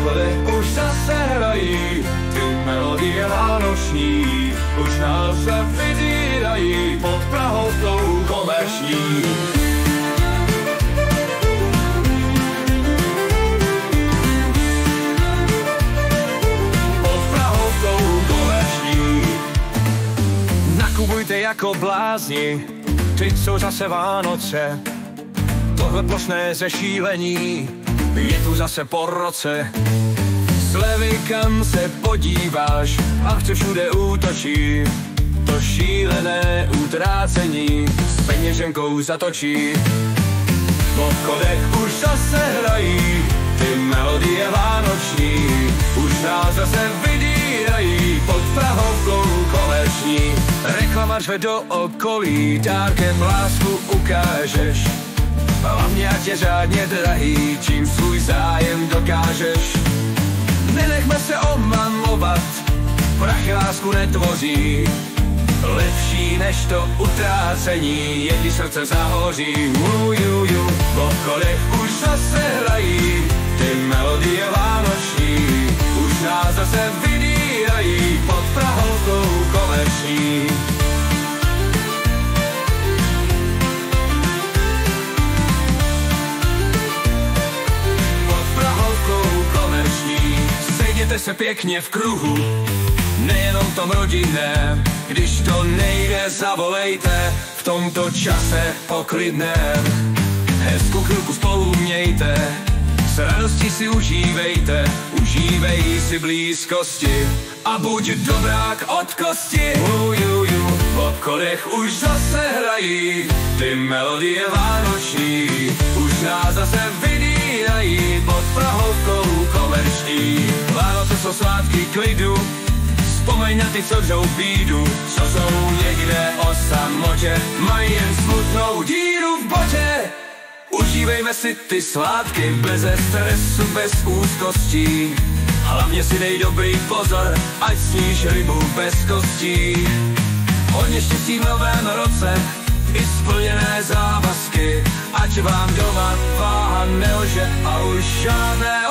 obchodech už zase hrají ty melodie vánoční, už nás se vydírají pod Prahou tou komerční. Pod Prahou tou komerční. Nakupujte jako blázni, teď jsou zase Vánoce. Tohle plošné zešílení je tu zase po roce. Slevy, kam se podíváš, a co všude útočí, to šílené utrácení s peněženkou zatočí. V obchodech už zase hrají ty melodie vánoční, už nás zase vydírají pod Prahovkou komerční. Reklama řve do okolí, dárkem lásku ukážeš, hlavně ať je řádně drahý, čím svůj zájem dokážeš. Nenechme se omamovat, prachy lásku netvoří, lepší než to utrácení je, když srdce zahoří. V obchodech už zase hrají ty melodie vánoční, už nás zase vydírají pod Prahovkou komerční. Sejděte se pěkně v kruhu, nejenom tom rodinném, když to nejde, zavolejte, v tomto čase poklidném. Hezkou chvilku spolu mějte, s radostí si užívejte, užívej si blízkosti a buď dobrák od kosti. V obchodech už zase hrají ty melodie vánoční, už nás zase vydírají pod Prahovkou komerční. Vánoce jsou svátky klidu, vzpomeň na ty, co dřou bídu, co jsou někde o samotě, mají jen smutnou díru v botě. Užívejme si ty svátky beze stresu, bez úzkostí, hlavně si dej dobrý pozor, ať sníš rybu bez kostí. Hodně štěstí v novém roce, i splněné závazky, ať vám doma váha nelže a už žádné